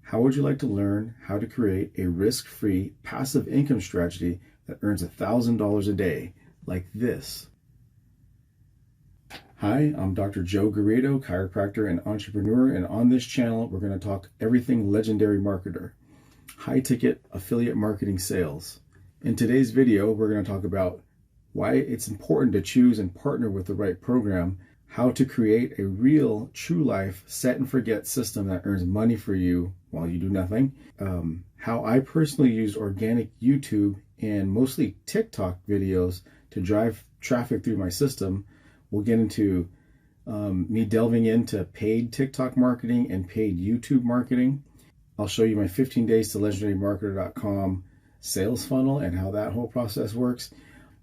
How would you like to learn how to create a risk-free passive income strategy that earns $1,000 a day like this? Hi, I'm Dr. Joe Garrido, chiropractor and entrepreneur, and on this channel we're going to talk everything legendary marketer, high-ticket affiliate marketing sales. In today's video, we're going to talk about why it's important to choose and partner with the right program, how to create a real, true life, set and forget system that earns money for you while you do nothing, how I personally use organic YouTube and mostly TikTok videos to drive traffic through my system. We'll get into me delving into paid TikTok marketing and paid YouTube marketing. I'll show you my 15 days to legendarymarketer.com sales funnel and how that whole process works.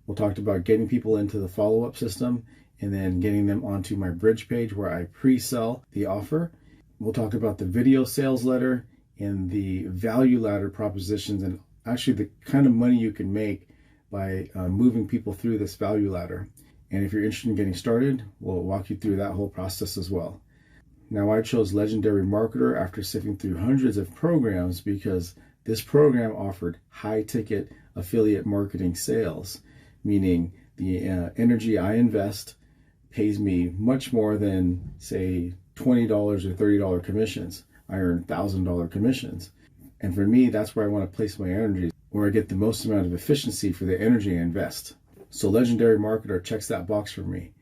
We'll talk about getting people into the follow-up system and then getting them onto my bridge page where I pre-sell the offer. We'll talk about the video sales letter and the value ladder propositions and actually the kind of money you can make by moving people through this value ladder. And if you're interested in getting started, we'll walk you through that whole process as well. Now, I chose Legendary Marketer after sifting through hundreds of programs because this program offered high-ticket affiliate marketing sales, meaning the energy I invest pays me much more than, say, $20 or $30 commissions. I earn $1,000 commissions. And for me, that's where I want to place my energy, where I get the most amount of efficiency for the energy I invest. So Legendary Marketer checks that box for me.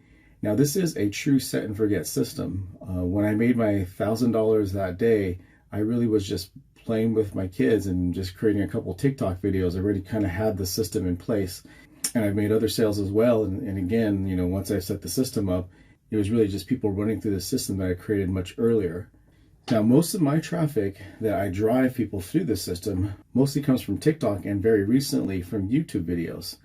Now, this is a true set and forget system. When I made my $1,000 that day, I really was just playing with my kids and just creating a couple TikTok videos. I already kind of had the system in place. And I've made other sales as well. And again, you know, once I set the system up, it was really just people running through the system that I created much earlier. Now, most of my traffic that I drive people through the system mostly comes from TikTok and very recently from YouTube videos.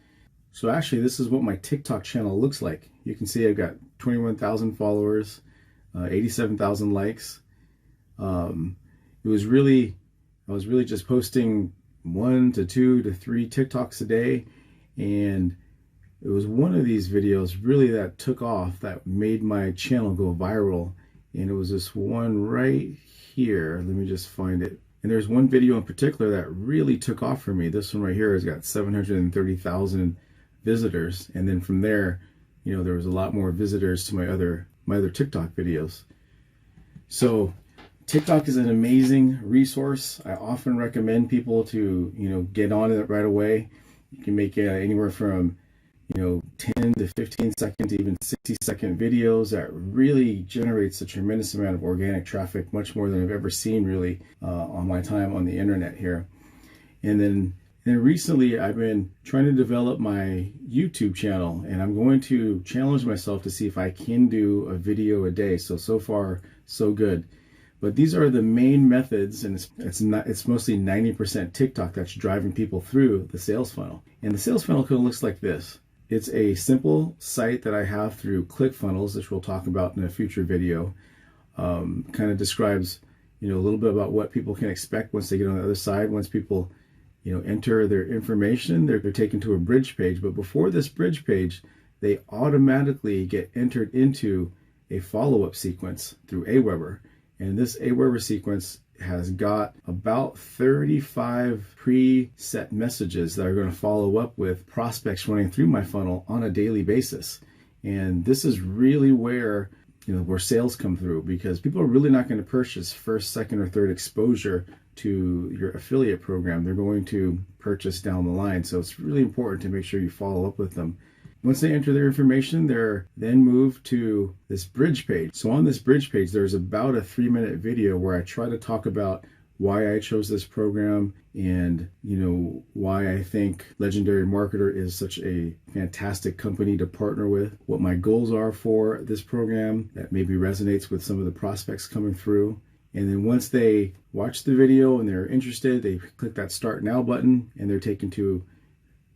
So actually, this is what my TikTok channel looks like. You can see I've got 21,000 followers, 87,000 likes. I was really just posting 1 to 2 to 3 TikToks a day. And it was one of these videos really that took off that made my channel go viral. And it was this one right here. Let me just find it. And there's one video in particular that really took off for me. This one right here has got 730,000 visitors. And then from there, you know, there was a lot more visitors to my other TikTok videos. So TikTok is an amazing resource. I often recommend people to, you know, get on it right away. You can make anywhere from, you know, 10 to 15 seconds, even 60-second videos that really generates a tremendous amount of organic traffic, much more than I've ever seen really on my time on the internet here. And then recently I've been trying to develop my YouTube channel, and I'm going to challenge myself to see if I can do a video a day. So far, so good. But these are the main methods, and it's mostly 90% TikTok that's driving people through the sales funnel. And the sales funnel kind of looks like this. It's a simple site that I have through ClickFunnels, which we'll talk about in a future video. Kind of describes, you know, a little bit about what people can expect once they get on the other side. Once people, you know, enter their information, they're taken to a bridge page. But before this bridge page, they automatically get entered into a follow-up sequence through Aweber. And this Aweber sequence has got about 35 preset messages that are going to follow up with prospects running through my funnel on a daily basis. And this is really where, you know, where sales come through, because people are really not going to purchase first, second, or third exposure to your affiliate program. They're going to purchase down the line. So it's really important to make sure you follow up with them. Once they enter their information, they're then moved to this bridge page. So on this bridge page, there's about a 3-minute video where I try to talk about why I chose this program and, you know, why I think Legendary Marketer is such a fantastic company to partner with, what my goals are for this program that maybe resonates with some of the prospects coming through. And then once they watch the video and they're interested, they click that Start Now button and they're taken to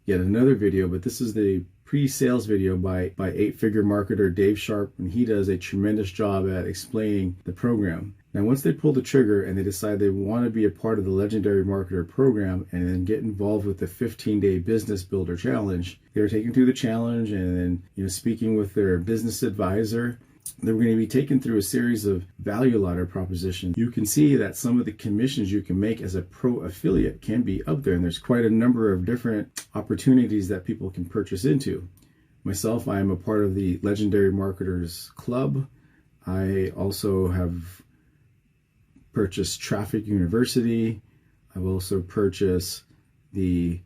yet another video. But this is the pre-sales video by 8-figure marketer Dave Sharp, and he does a tremendous job at explaining the program. Now, once they pull the trigger and they decide they want to be a part of the Legendary Marketer program and then get involved with the 15-day Business Builder Challenge, they're taken through the challenge and then, you know, speaking with their business advisor Then we're going to be taken through a series of value ladder propositions. You can see that some of the commissions you can make as a pro affiliate can be up there, and there's quite a number of different opportunities that people can purchase into. Myself, I am a part of the Legendary Marketers Club. I also have purchased Traffic University. I've also purchased the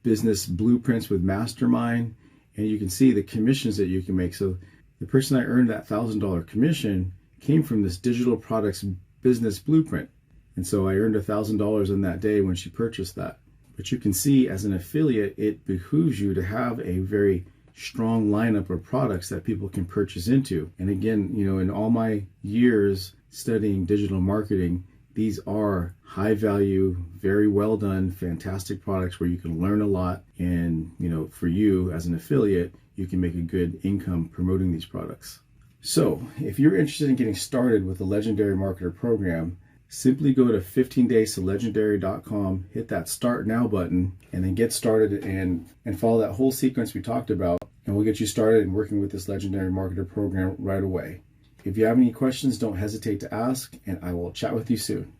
Business Blueprints with Mastermind, and you can see the commissions that you can make. So the person I earned that $1,000 commission came from this Digital Products Business Blueprint. And so I earned $1,000 on that day when she purchased that. But you can see as an affiliate, it behooves you to have a very strong lineup of products that people can purchase into. And again, in all my years studying digital marketing, these are high value, very well done, fantastic products where you can learn a lot. And, for you as an affiliate, you can make a good income promoting these products. So if you're interested in getting started with the Legendary Marketer program, simply go to 15daystolegendary.com, hit that Start Now button, and then get started and follow that whole sequence we talked about, and we'll get you started in working with this Legendary Marketer program right away. If you have any questions, don't hesitate to ask, and I will chat with you soon.